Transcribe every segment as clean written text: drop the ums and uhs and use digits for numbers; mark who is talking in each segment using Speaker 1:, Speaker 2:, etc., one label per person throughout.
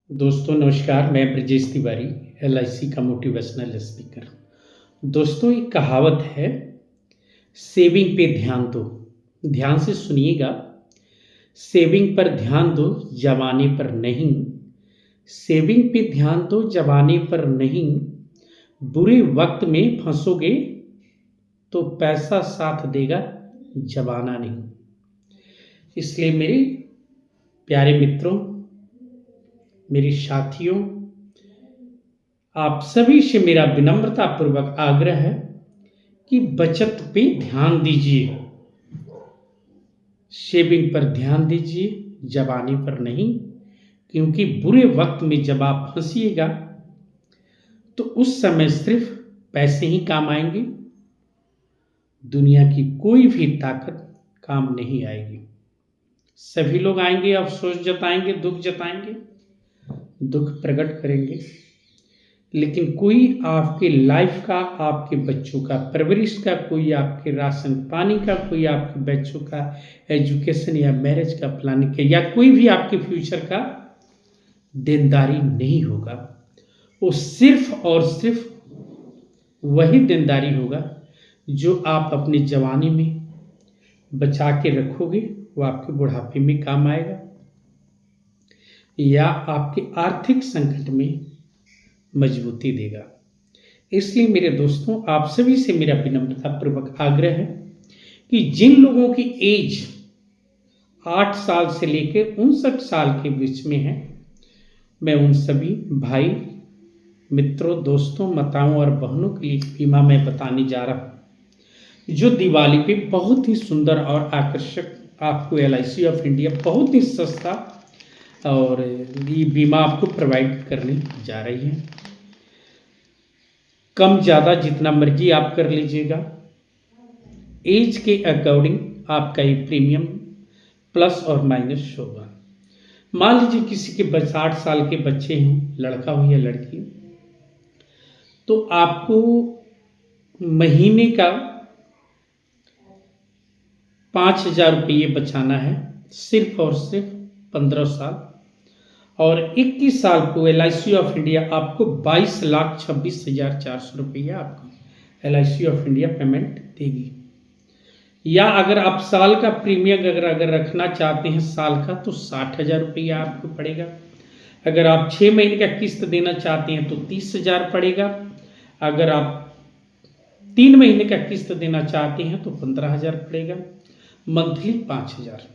Speaker 1: दोस्तों नमस्कार, मैं ब्रजेश तिवारी, एलआईसी का मोटिवेशनल स्पीकर। दोस्तों एक कहावत है, सेविंग पे ध्यान दो। ध्यान से सुनिएगा, सेविंग पर ध्यान दो, जमाने पर नहीं। सेविंग पे ध्यान दो, जमाने पर नहीं। बुरे वक्त में फंसोगे तो पैसा साथ देगा, जमाना नहीं। इसलिए मेरे प्यारे मित्रों, मेरे साथियों, आप सभी से मेरा विनम्रतापूर्वक आग्रह है कि बचत पे ध्यान दीजिए, सेविंग पर ध्यान दीजिए, जमाने पर नहीं। क्योंकि बुरे वक्त में जब आप फंसिएगा तो उस समय सिर्फ पैसे ही काम आएंगे, दुनिया की कोई भी ताकत काम नहीं आएगी। सभी लोग आएंगे, अफसोस जताएंगे, दुख जताएंगे, दुख प्रकट करेंगे, लेकिन कोई आपके लाइफ का, आपके बच्चों का परवरिश का, कोई आपके राशन पानी का, कोई आपके बच्चों का एजुकेशन या मैरिज का प्लानिंग का, या कोई भी आपके फ्यूचर का देनदारी नहीं होगा। वो सिर्फ और सिर्फ वही देनदारी होगा जो आप अपने जवानी में बचा के रखोगे, वो आपके बुढ़ापे में काम आएगा या आपके आर्थिक संकट में मजबूती देगा। इसलिए मेरे दोस्तों, आप सभी से मेरा विनम्रतापूर्वक आग्रह है कि जिन लोगों की एज 8 साल से लेकर 59 साल के बीच में है, मैं उन सभी भाई मित्रों, दोस्तों, माताओं और बहनों के लिए बीमा मैं बताने जा रहा हूँ, जो दिवाली पे बहुत ही सुंदर और आकर्षक आपको एलआईसी ऑफ इंडिया बहुत ही सस्ता और ये बीमा आपको प्रोवाइड करने जा रही है। कम ज़्यादा जितना मर्जी आप कर लीजिएगा, एज के अकॉर्डिंग आपका ये प्रीमियम प्लस और माइनस होगा। मान लीजिए किसी के 60 साल के बच्चे हैं, लड़का हो या लड़की, तो आपको महीने का 5,000 रुपये बचाना है, सिर्फ और सिर्फ 15 साल। और 21 साल को एलआईसी ऑफ इंडिया आपको 22,26,400 रुपया आपको एलआईसी ऑफ इंडिया पेमेंट देगी। या अगर आप साल का प्रीमियम अगर रखना चाहते हैं साल का, तो 60,000 रुपया आपको पड़ेगा। अगर आप 6 महीने का किस्त देना चाहते हैं तो 30,000 पड़ेगा। अगर आप 3 महीने का किस्त देना चाहते हैं तो 15,000 पड़ेगा। मंथली 5,000।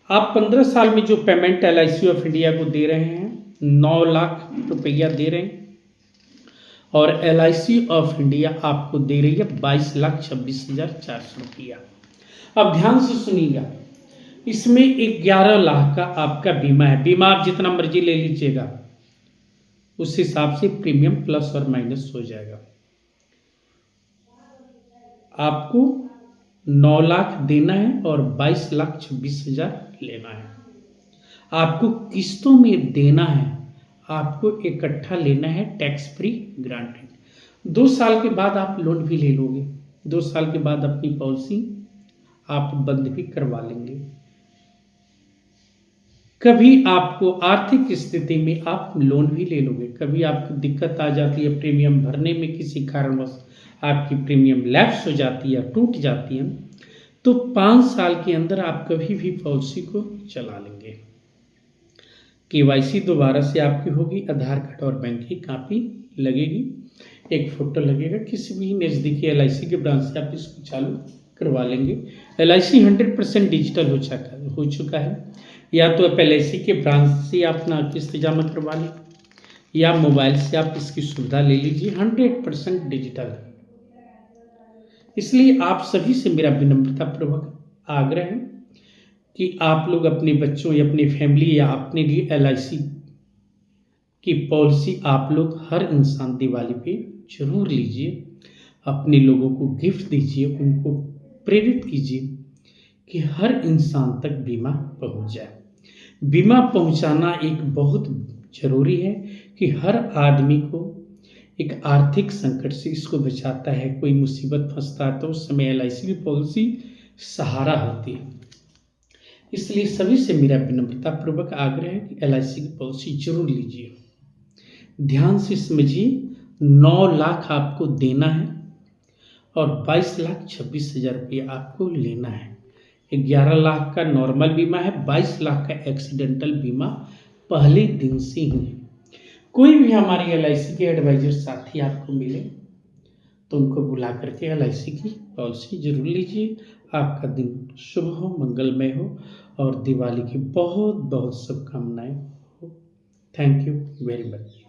Speaker 1: आप 15 साल में जो पेमेंट एलआईसी ऑफ इंडिया को दे रहे हैं, 9 लाख रुपया दे रहे हैं, और एलआईसी ऑफ इंडिया आपको दे रही है 22,26,400 रुपया। अब ध्यान से सुनिएगा, इसमें 11 लाख का आपका बीमा है। बीमा आप जितना मर्जी ले लीजिएगा, उस हिसाब से प्रीमियम प्लस और माइनस हो जाएगा। आपको 9 लाख देना है और 22,26,000 लेना है। आपको किस्तों में देना है, आपको इकट्ठा लेना है, टैक्स फ्री ग्रांटेड। 2 साल के बाद आप लोन भी ले लोगे, 2 साल के बाद अपनी पॉलिसी आप बंद भी करवा लेंगे। कभी आपको आर्थिक स्थिति में आप लोन भी ले लोगे, कभी आपको दिक्कत आ जाती है प्रीमियम भरने में, किसी कारणवश आपकी प्रीमियम लैप्स हो जाती है, टूट जाती है, तो 5 साल के अंदर आप कभी भी पॉलिसी को चला लेंगे। केवाईसी दोबारा से आपकी होगी, आधार कार्ड और बैंक की कॉपी लगेगी, एक फोटो लगेगा, किसी भी नज़दीकी एलआईसी के ब्रांच से आप इसको चालू करवा लेंगे। एलआईसी 100% डिजिटल हो चुका है। या तो आप एलआईसी के ब्रांच से अपना किस्त जमा करवा लें, या मोबाइल से आप इसकी सुविधा ले लीजिए, 100% डिजिटल है। इसलिए आप सभी से मेरा विनम्रतापूर्वक आग्रह है कि आप लोग अपने बच्चों या अपनी फैमिली या अपने लिए एलआईसी की पॉलिसी आप लोग हर इंसान दिवाली पे जरूर लीजिए। अपने लोगों को गिफ्ट दीजिए, उनको प्रेरित कीजिए कि हर इंसान तक बीमा पहुंच जाए। बीमा पहुंचाना एक बहुत जरूरी है कि हर आदमी को एक आर्थिक संकट से इसको बचाता है। कोई मुसीबत फंसता है तो उस समय एलआईसी की पॉलिसी सहारा होती है। इसलिए सभी से मेरा विनम्रतापूर्वक आग्रह है कि LIC की पॉलिसी जरूर लीजिए। ध्यान से समझिए, 9 लाख आपको देना है और 22,26,000 रुपये आपको लेना है। 11 लाख का नॉर्मल बीमा है, 22 लाख का एक्सीडेंटल बीमा पहले दिन से ही है। कोई भी हमारे LIC के एडवाइजर साथी आपको मिले तो उनको बुला करके LIC की पॉलिसी जरूर लीजिए। आपका दिन शुभ हो, मंगलमय हो और दिवाली की बहुत बहुत शुभकामनाएं हो। Thank you very much.